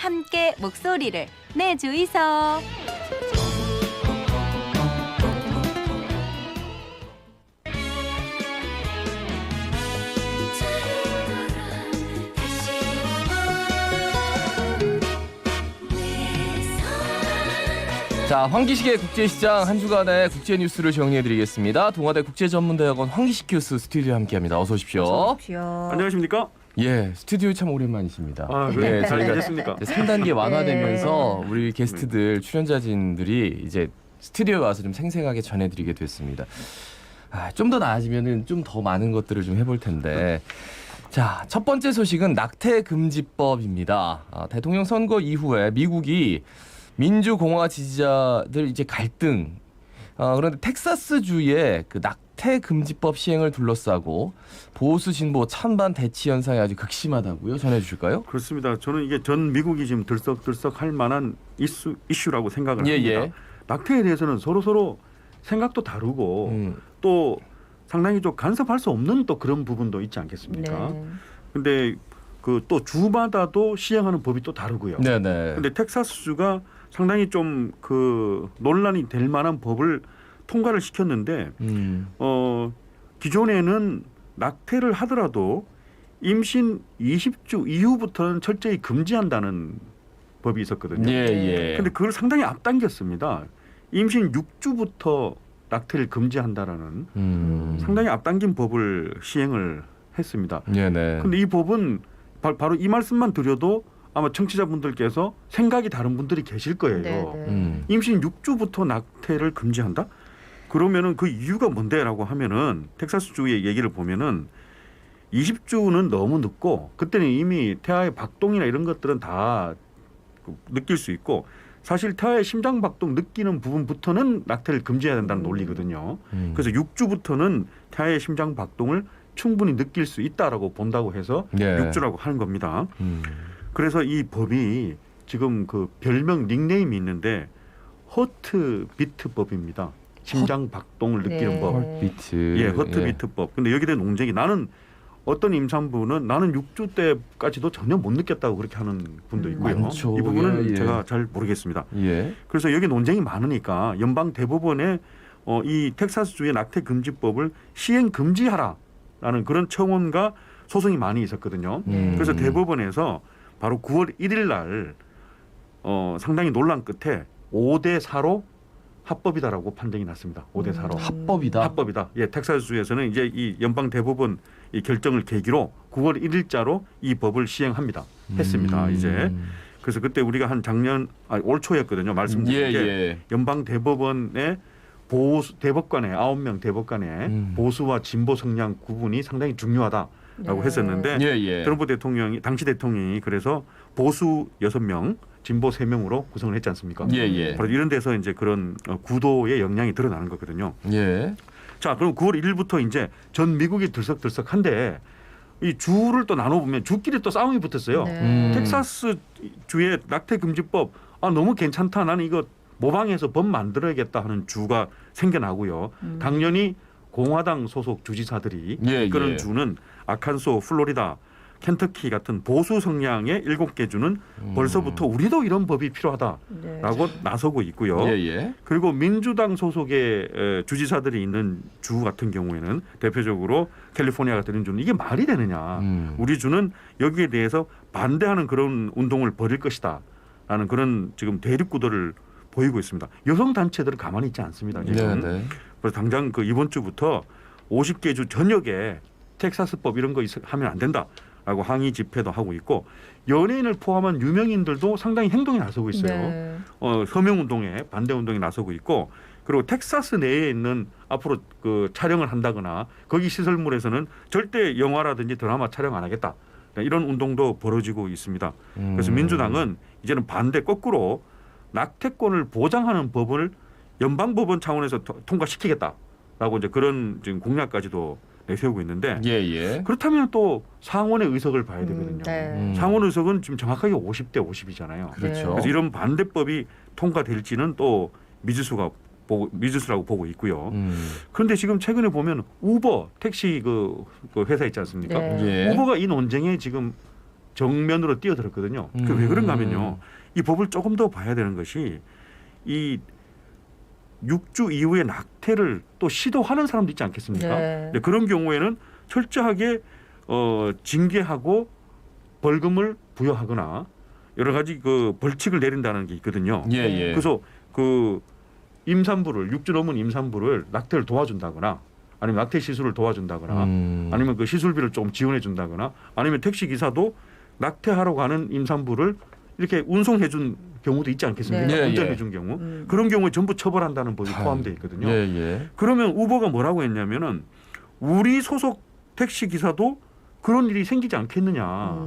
함께 목소리를 내주이소. 자, 황기식의 국제시장 한 주간의 국제 뉴스를 정리해드리겠습니다. 동아대 국제전문대학원 황기식 교수 스튜디오에 함께합니다. 어서 오십시오. 안녕하십니까? 예, 스튜디오 참 오랜만이십니다. 아, 예, 그래. 저희가 됐습니까? 3단계 완화되면서 우리 게스트들 출연자진들이 이제 스튜디오에 와서 좀 생생하게 전해드리게 됐습니다. 좀 더 나아지면은 좀 더 많은 것들을 좀 해볼 텐데. 자, 첫 번째 소식은 낙태금지법입니다. 대통령 선거 이후에 미국이 민주공화 지지자들 이제 갈등. 그런데 텍사스주의 그 낙태금지법 시행을 둘러싸고 보수 진보 찬반 대치 현상이 아주 극심하다고요? 전해주실까요? 그렇습니다. 저는 이게 전 미국이 지금 들썩들썩할 만한 이슈라고 생각을 합니다. 낙태에 대해서는 서로 생각도 다르고 또 상당히 좀 간섭할 수 없는 또 그런 부분도 있지 않겠습니까? 근데 그 또 주마다도 시행하는 법이 또 다르고요. 네네. 근데 텍사스주가 상당히 좀 그 논란이 될 만한 법을 통과를 시켰는데 기존에는 낙태를 하더라도 임신 20주 이후부터는 철저히 금지한다는 법이 있었거든요. 예. 근데 그걸 상당히 앞당겼습니다. 임신 6주부터 낙태를 금지한다라는 상당히 앞당긴 법을 시행을 했습니다. 네네. 근데 이 법은 바로 이 말씀만 드려도 아마 청취자분들께서 생각이 다른 분들이 계실 거예요. 임신 6주부터 낙태를 금지한다? 그러면은 그 이유가 뭔데라고 하면은 텍사스주의 얘기를 보면은 20주는 너무 늦고 그때는 이미 태아의 박동이나 이런 것들은 다 느낄 수 있고 사실 태아의 심장 박동 느끼는 부분부터는 낙태를 금지해야 된다는 논리거든요. 그래서 6주부터는 태아의 심장 박동을 충분히 느낄 수 있다라고 본다고 해서 6주라고 하는 겁니다. 그래서 이 법이 지금 그 별명 닉네임이 있는데 허트비트법입니다. 심장 박동을 느끼는 법. 헐비트. 예, 허트비트법. 근데 여기에 대한 논쟁이 나는 어떤 임산부는 나는 6주 때까지도 전혀 못 느꼈다고 그렇게 하는 분도 있고요. 많죠. 이 부분은 제가 잘 모르겠습니다. 그래서 여기 논쟁이 많으니까 연방 대법원에 이 텍사스주의 낙태 금지법을 시행 금지하라라는 그런 청원과 소송이 많이 있었거든요. 그래서 대법원에서 바로 9월 1일 날 상당히 논란 끝에 5대4로 합법이다라고 판정이 났습니다. 5대4로. 합법이다. 예, 텍사스주에서는 이제 이 연방 대법원 이 결정을 계기로 9월 1일자로 이 법을 시행합니다. 했습니다. 이제. 그래서 그때 우리가 한 올 초였거든요. 말씀드린 게 연방 대법원의 대법관의 9명 대법관의 보수와 진보 성향 구분이 상당히 중요하다라고 했었는데 트럼프 대통령이 당시 대통령이 그래서 보수 6명 진보 3명으로 구성을 했지 않습니까? 바로 이런 데서 이제 그런 구도의 영향이 드러나는 거거든요. 자, 그럼 9월 1일부터 이제 전 미국이 들썩들썩한데 이 주를 또 나눠보면 주끼리 또 싸움이 붙었어요. 텍사스 주의 낙태 금지법 너무 괜찮다. 나는 이거 모방해서 법 만들어야겠다 하는 주가 생겨나고요. 당연히 공화당 소속 주지사들이 이끄는 주는 아칸소, 플로리다, 켄터키 같은 보수 성향의 7개 주는 벌써부터 우리도 이런 법이 필요하다라고 나서고 있고요. 그리고 민주당 소속의 주지사들이 있는 주 같은 경우에는 대표적으로 캘리포니아 같은 주는 이게 말이 되느냐. 우리 주는 여기에 대해서 반대하는 그런 운동을 벌일 것이다 라는 그런 지금 대립구도를 보이고 있습니다. 여성 단체들은 가만히 있지 않습니다. 지금. 그래서 당장 그 이번 주부터 50개 주 전역에 텍사스법 이런 거 하면 안 된다라고 항의 집회도 하고 있고 연예인을 포함한 유명인들도 상당히 행동에 나서고 있어요. 서명 운동에 반대 운동에 나서고 있고 그리고 텍사스 내에 있는 앞으로 그 촬영을 한다거나 거기 시설물에서는 절대 영화라든지 드라마 촬영 안 하겠다. 이런 운동도 벌어지고 있습니다. 그래서 민주당은 이제는 반대 거꾸로 낙태권을 보장하는 법을 연방법원 차원에서 통과시키겠다라고 이제 그런 지금 공약까지도 내세우고 있는데 그렇다면 또 상원의 의석을 봐야 되거든요. 상원 의석은 지금 정확하게 50대 50이잖아요. 그래서 이런 반대법이 통과될지는 또 미지수라고 보고 있고요. 그런데 지금 최근에 보면 우버 택시 그 회사 있지 않습니까? 우버가 이 논쟁에 지금 정면으로 뛰어들었거든요. 그 왜 그런가 하면요. 이 법을 조금 더 봐야 되는 것이 이 6주 이후에 낙태를 또 시도하는 사람도 있지 않겠습니까? 네. 네, 그런 경우에는 철저하게 징계하고 벌금을 부여하거나 여러 가지 그 벌칙을 내린다는 게 있거든요. 예, 예. 그래서 그 임산부를 6주 넘은 임산부를 낙태를 도와준다거나 아니면 낙태 시술을 도와준다거나 아니면 그 시술비를 좀 지원해 준다거나 아니면 택시 기사도 낙태하러 가는 임산부를 이렇게 운송해 준 경우도 있지 않겠습니까? 네. 운전해 준 경우. 그런 경우에 전부 처벌한다는 법이 포함되어 있거든요. 예, 예. 그러면 우버가 뭐라고 했냐면은 우리 소속 택시 기사도 그런 일이 생기지 않겠느냐.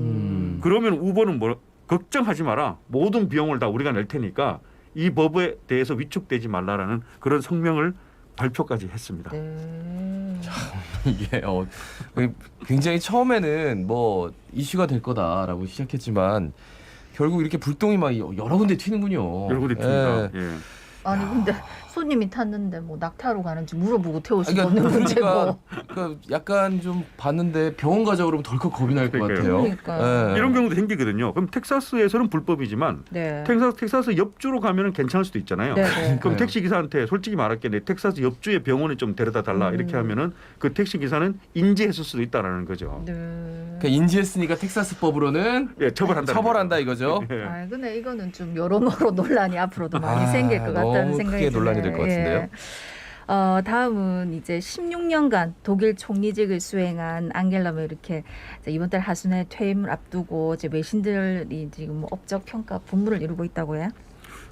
그러면 우버는 뭐 걱정하지 마라. 모든 비용을 다 우리가 낼 테니까 이 법에 대해서 위축되지 말라라는 그런 성명을 발표까지 했습니다. 네. 이게 굉장히 처음에는 뭐 이슈가 될 거다라고 시작했지만 결국 이렇게 불똥이 막 여러 군데 튀는군요. 여러 군데 튑니다. 예. 아니 근데 손님이 탔는데 뭐 낙태하러 가는지 물어보고 태울 수도 그러니까, 없는 문제고. 그러니까 약간 좀 봤는데 병원 가자 그러면 덜컥 겁이 날 것 같아요. 그러니까요. 예. 이런 경우도 생기거든요. 그럼 텍사스에서는 불법이지만 네. 텍사스 옆주로 가면은 괜찮을 수도 있잖아요. 네, 네. 그럼 택시 기사한테 솔직히 말할게 내 텍사스 옆주의 병원에 좀 데려다 달라 이렇게 하면은 그 택시 기사는 인지했을 수도 있다라는 거죠. 네. 그러니까 인지했으니까 텍사스법으로는 예, 처벌한다 이거죠. 예. 아, 근데 이거는 좀 여러모로 논란이 앞으로도 많이 생길 것 같다는 너무 생각이 크게 논란이 드네요. 될 것 같은데요. 다음은 이제 16년간 독일 총리직을 수행한 앙겔라 메르켈 이번 달 하순에 퇴임을 앞두고 이제 외신들이 지금 뭐 업적 평가 분문을 이루고 있다고 해요.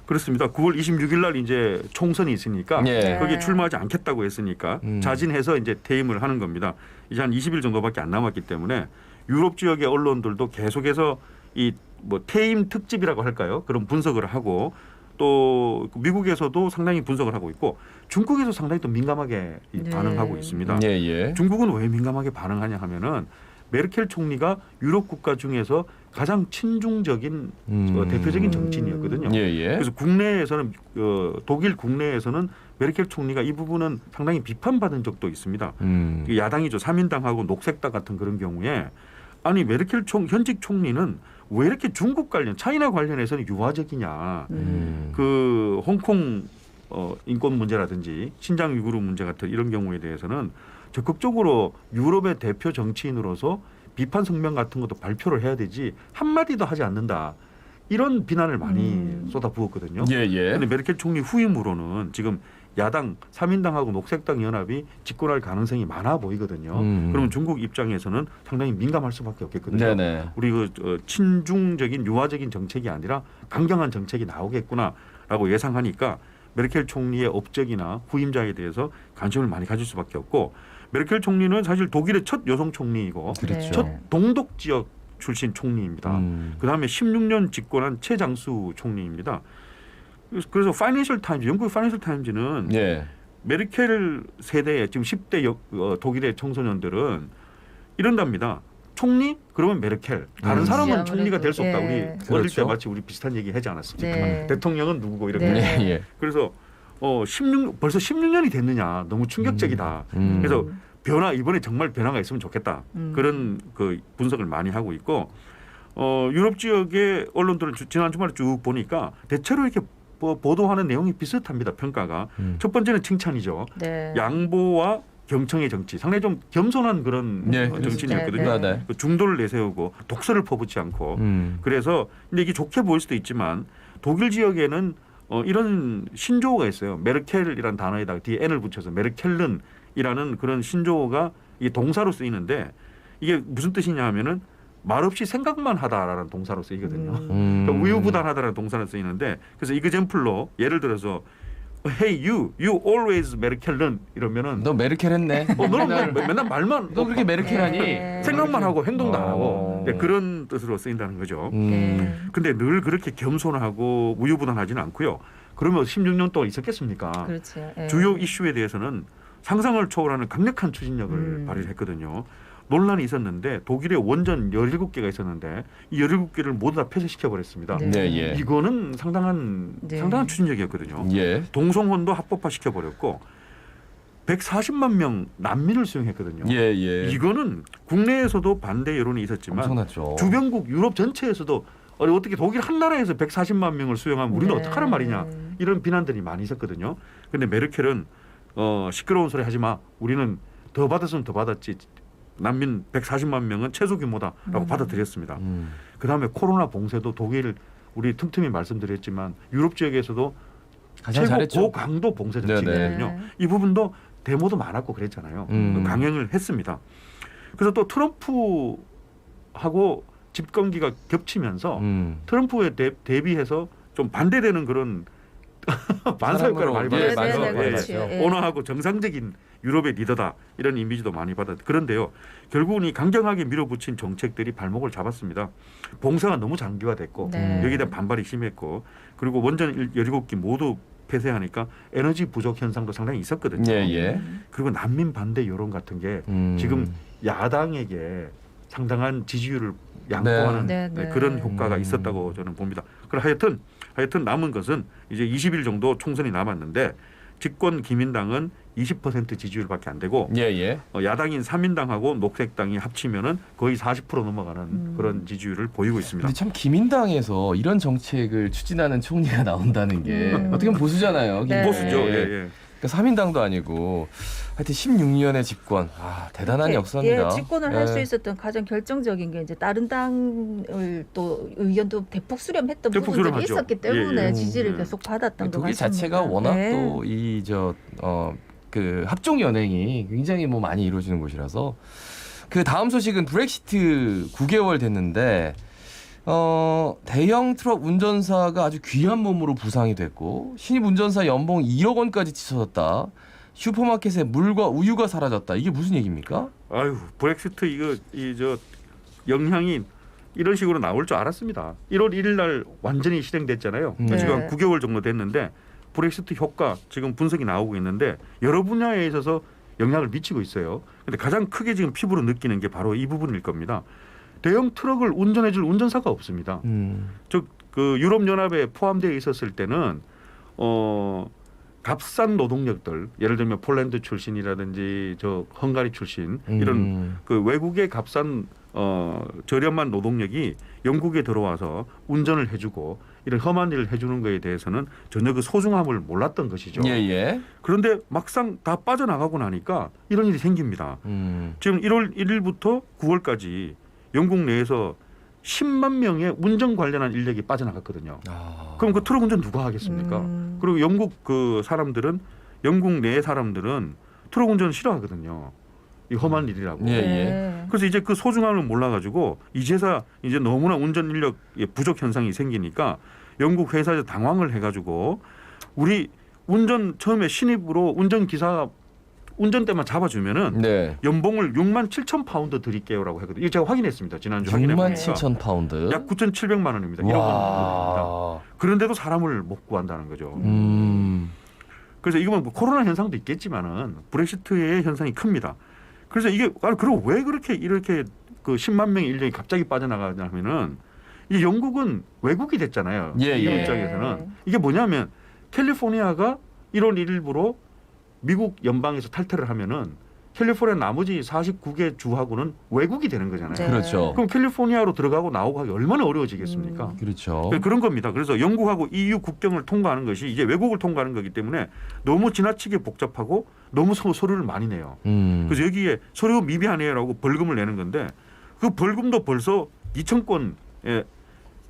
그렇습니다. 9월 26일 날 이제 총선이 있으니까 예. 거기에 출마하지 않겠다고 했으니까 자진해서 이제 퇴임을 하는 겁니다. 이제 한 20일 정도밖에 안 남았기 때문에 유럽 지역의 언론들도 계속해서 이 뭐 퇴임 특집이라고 할까요? 그런 분석을 하고 또 미국에서도 상당히 분석을 하고 있고 중국에서 상당히 또 민감하게 네. 반응하고 있습니다. 예, 예. 중국은 왜 민감하게 반응하냐 하면은 메르켈 총리가 유럽 국가 중에서 가장 친중적인 대표적인 정치인이었거든요. 예, 예. 그래서 국내에서는 독일 국내에서는 메르켈 총리가 이 부분은 상당히 비판받은 적도 있습니다. 야당이죠. 3인당하고 녹색당 같은 그런 경우에 아니 메르켈 현직 총리는 왜 이렇게 중국 관련, 차이나 관련해서는 유화적이냐. 그 홍콩 인권 문제라든지 신장 위구르 문제 같은 이런 경우에 대해서는 적극적으로 유럽의 대표 정치인으로서 비판 성명 같은 것도 발표를 해야 되지 한마디도 하지 않는다. 이런 비난을 많이 쏟아부었거든요. 예, 예. 그런데 메르켈 총리 후임으로는 지금 야당 3인당하고 녹색당 연합이 집권할 가능성이 많아 보이거든요. 그러면 중국 입장에서는 상당히 민감할 수밖에 없겠거든요. 네네. 우리 그 친중적인 유화적인 정책이 아니라 강경한 정책이 나오겠구나라고 예상하니까 메르켈 총리의 업적이나 후임자에 대해서 관심을 많이 가질 수밖에 없고 메르켈 총리는 사실 독일의 첫 여성 총리이고 그렇죠. 첫 동독 지역 출신 총리입니다. 그다음에 16년 집권한 최장수 총리입니다. 그래서 파이낸셜 타임즈, 영국 파이낸셜 타임즈는 예. 메르켈 세대의 지금 10대 독일의 청소년들은 이런답니다. 총리? 그러면 메르켈. 다른 사람은 아무래도, 총리가 될 수 없다. 우리 그렇죠. 어릴 때 마치 우리 비슷한 얘기 하지 않았습니까? 네. 대통령은 누구고 이렇게. 네. 예, 예. 그래서 벌써 16년이 됐느냐. 너무 충격적이다. 그래서 이번에 정말 변화가 있으면 좋겠다. 그런 그 분석을 많이 하고 있고 유럽 지역의 언론들은 지난 주말에 쭉 보니까 대체로 이렇게 보도하는 내용이 비슷합니다. 평가가. 첫 번째는 칭찬이죠. 네. 양보와 경청의 정치. 상당히 좀 겸손한 그런 네, 정치인이었거든요. 네. 그 중도를 내세우고 독서를 퍼붓지 않고. 그래서 근데 이게 좋게 보일 수도 있지만 독일 지역에는 이런 신조어가 있어요. 메르켈이라는 단어에다가 뒤에 n을 붙여서 메르켈른이라는 그런 신조어가 이 동사로 쓰이는데 이게 무슨 뜻이냐 하면은 말없이 생각만 하다라는 동사로 쓰이거든요. 그러니까 우유부단하다라는 동사로 쓰이는데 그래서 이그젠플로 예를 들어서 Hey you always 메르켈른 이러면은 너 메르켈 했네. 너는 맨날 말만 너 그렇게 메르켈하니? 네. 생각만 하고 행동도 안 하고 그런 뜻으로 쓰인다는 거죠. 네. 근데 늘 그렇게 겸손하고 우유부단하지는 않고요. 그러면 16년 동안 있었겠습니까? 그렇죠. 예. 주요 이슈에 대해서는 상상을 초월하는 강력한 추진력을 발휘를 했거든요. 논란이 있었는데 독일에 원전 17개가 있었는데 이 17개를 모두 다 폐쇄시켜 버렸습니다. 네. 네, 예. 이거는 상당한 추진력이었거든요. 예. 동성혼도 합법화 시켜 버렸고 140만 명 난민을 수용했거든요. 예, 예. 이거는 국내에서도 반대 여론이 있었지만 엄청났죠. 주변국 유럽 전체에서도 어떻게 독일 한 나라에서 140만 명을 수용하면 우리는 네. 어떡하란 말이냐 이런 비난들이 많이 있었거든요. 그런데 메르켈은 시끄러운 소리 하지 마. 우리는 더 받았으면 더 받았지. 난민 140만 명은 최소 규모다라고 받아들였습니다. 그다음에 코로나 봉쇄도 독일 우리 틈틈이 말씀드렸지만 유럽 지역에서도 가장 최고 잘했죠. 고강도 봉쇄 정책이거든요. 네. 이 부분도 데모도 많았고 그랬잖아요. 강행을 했습니다. 그래서 또 트럼프하고 집권기가 겹치면서 트럼프에 대비해서 좀 반대되는 그런 반사 효과를 많이 예, 받았어요. 맞아요. 그렇죠. 예. 온화하고 정상적인 유럽의 리더다 이런 이미지도 많이 받았. 그런데요, 결국은 이 강경하게 밀어붙인 정책들이 발목을 잡았습니다. 봉쇄가 너무 장기화됐고 네. 여기에 대한 반발이 심했고 그리고 원전 17기 모두 폐쇄하니까 에너지 부족 현상도 상당히 있었거든요. 예, 예. 그리고 난민 반대 여론 같은 게 지금 야당에게 상당한 지지율을 양보하는 네. 네, 네. 그런 효과가 있었다고 저는 봅니다. 그럼 하여튼 남은 것은 이제 20일 정도 총선이 남았는데 집권 기민당은 20% 지지율밖에 안 되고 예, 예. 야당인 사민당하고 녹색당이 합치면은 거의 40% 넘어가는 그런 지지율을 보이고 있습니다. 근데 참 기민당에서 이런 정책을 추진하는 총리가 나온다는 게 어떻게 보면 보수잖아요. 네. 보수죠. 예, 예. 그러니까 사민당도 아니고 하여튼 16년의 집권. 대단한 역사입니다. 예, 집권을 할 수 예. 있었던 가장 결정적인 게 이제 다른 당을 또 의견도 대폭 수렴했던 대폭 부분들이 수렴하죠. 있었기 때문에 예, 예. 지지를 계속 받았던 것 독일 같습니다. 자체가 워낙 네. 또 이 그 합종 연행이 굉장히 뭐 많이 이루어지는 곳이라서 그 다음 소식은 브렉시트 9개월 됐는데 대형 트럭 운전사가 아주 귀한 몸으로 부상이 됐고 신입 운전사 연봉 1억 원까지 치솟았다. 슈퍼마켓에 물과 우유가 사라졌다. 이게 무슨 얘기입니까? 아유, 브렉시트 이거 영향이 이런 식으로 나올 줄 알았습니다. 1월 1일 날 완전히 실행됐잖아요. 네. 지금 한 9개월 정도 됐는데 브렉시트 효과 지금 분석이 나오고 있는데 여러 분야에 있어서 영향을 미치고 있어요. 근데 가장 크게 지금 피부로 느끼는 게 바로 이 부분일 겁니다. 대형 트럭을 운전해줄 운전사가 없습니다. 즉 그 유럽 연합에 포함되어 있었을 때는 값싼 노동력들 예를 들면 폴란드 출신이라든지 저 헝가리 출신 이런 그 외국의 값싼 저렴한 노동력이 영국에 들어와서 운전을 해주고 이런 험한 일을 해주는 거에 대해서는 전혀 그 소중함을 몰랐던 것이죠. 예, 예. 그런데 막상 다 빠져나가고 나니까 이런 일이 생깁니다. 지금 1월 1일부터 9월까지 영국 내에서 10만 명의 운전 관련한 인력이 빠져나갔거든요. 그럼 그 트럭 운전 누가 하겠습니까? 그리고 영국 그 사람들은 영국 내 사람들은 트럭 운전 싫어하거든요. 이 험한 일이라고. 예, 예. 네. 그래서 이제 그 소중함을 몰라가지고 이제서 이제 너무나 운전 인력 부족 현상이 생기니까 영국 회사에서 당황을 해가지고 우리 운전 처음에 신입으로 운전기사 운전대만 잡아주면은 네. 연봉을 6만 7천 파운드 드릴게요라고 했거든요. 이거 제가 확인했습니다. 지난주 확인해보니까 6만 7천 파운드. 약 9,700만 원입니다. 1억 원입니다. 와. 그런데도 사람을 못 구한다는 거죠. 그래서 이건 뭐 코로나 현상도 있겠지만은 브렉시트의 현상이 큽니다. 그래서 이게 그럼 왜 이렇게 그 10만 명의 인력이 갑자기 빠져나가냐면은 이 영국은 외국이 됐잖아요. 예, 이 예. 입장에서는 이게 뭐냐면 캘리포니아가 1월 1일부로 미국 연방에서 탈퇴를 하면은 캘리포니아 나머지 49개 주하고는 외국이 되는 거잖아요. 네. 그렇죠. 그럼 캘리포니아로 들어가고 나오고 하기 얼마나 어려워지겠습니까? 그렇죠. 그런 겁니다. 그래서 영국하고 EU 국경을 통과하는 것이 이제 외국을 통과하는 거기 때문에 너무 지나치게 복잡하고 너무 서류를 많이 내요. 그래서 여기에 서류 미비하네요라고 벌금을 내는 건데 그 벌금도 벌써 2,000건에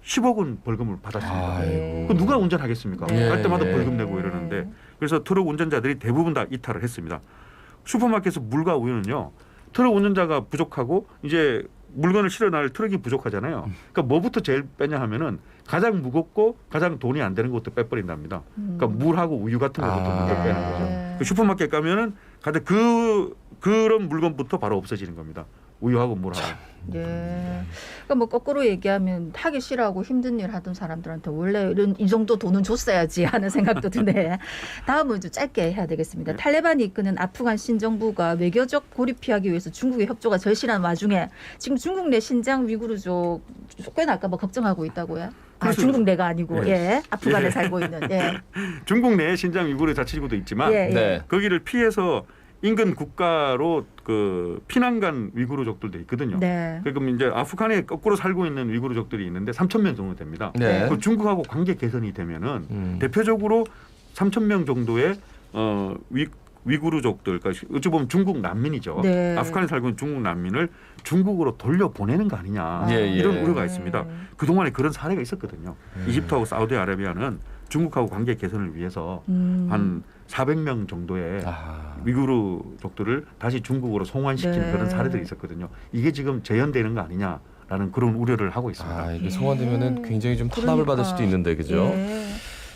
10억 원 벌금을 받았습니다. 아이고. 그 누가 운전하겠습니까? 예, 갈 때마다 예. 벌금 내고 이러는데 그래서 트럭 운전자들이 대부분 다 이탈을 했습니다. 슈퍼마켓에서 물과 우유는요. 트럭 운전자가 부족하고 이제 물건을 실어날 트럭이 부족하잖아요. 그러니까 뭐부터 제일 빼냐 하면은 가장 무겁고 가장 돈이 안 되는 것도 빼버린답니다. 그러니까 물하고 우유 같은 것부터 먼저 빼는 거죠. 그 슈퍼마켓 가면은 가장 그런 물건부터 바로 없어지는 겁니다. 우유하고 물하고. 네. 그러니까 뭐 거꾸로 얘기하면 하기 싫어하고 힘든 일 하던 사람들한테 원래 이 정도 돈은 줬어야지 하는 생각도 드네. 다음은 좀 짧게 해야 되겠습니다. 탈레반이 이끄는 아프간 신정부가 외교적 고립 피하기 위해서 중국의 협조가 절실한 와중에 지금 중국 내 신장 위구르족 쫓겨날까 봐 걱정하고 있다고요? 그래서- 중국 내가 아니고 네. 예, 아프간에 예. 살고 있는 예. 중국 내에 신장 위구르 자치구도 있지만 예, 예. 네. 거기를 피해서 인근 국가로 그 피난 간 위구르족들도 있거든요. 네. 그럼 이제 아프간에 거꾸로 살고 있는 위구르족들이 있는데 3,000명 정도 됩니다. 네. 그 중국하고 관계 개선이 되면은 대표적으로 3,000명 정도의 위구르족들, 그러니까 어찌 보면 중국 난민이죠. 네. 아프간에 살고 있는 중국 난민을 중국으로 돌려보내는 거 아니냐 예, 예. 이런 우려가 있습니다. 그동안에 그런 사례가 있었거든요. 이집트하고 사우디아라비아는 중국하고 관계 개선을 위해서 한 400명 정도의 위구르족들을 다시 중국으로 송환시킨 네. 그런 사례들이 있었거든요. 이게 지금 재현되는 거 아니냐라는 그런 우려를 하고 있습니다. 이게 송환되면은 굉장히 좀 탄압을 받을 수도 있는데, 그죠? 예.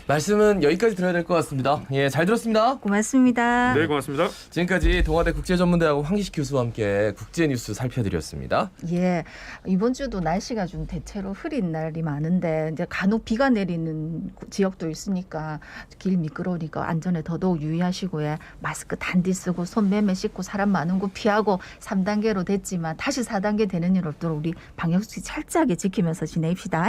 말씀은 여기까지 들어야 될 것 같습니다. 예, 잘 들었습니다. 고맙습니다. 네, 고맙습니다. 지금까지 동아대 국제전문대학원 황기식 교수와 함께 국제뉴스 살펴드렸습니다. 예, 이번 주도 날씨가 좀 대체로 흐린 날이 많은데 이제 간혹 비가 내리는 지역도 있으니까 길 미끄러우니까 안전에 더더욱 유의하시고요. 마스크 단디 쓰고 손 매매 씻고 사람 많은 곳 피하고 3단계로 됐지만 다시 4단계 되는 일 없도록 우리 방역수칙 철저하게 지키면서 지냅시다.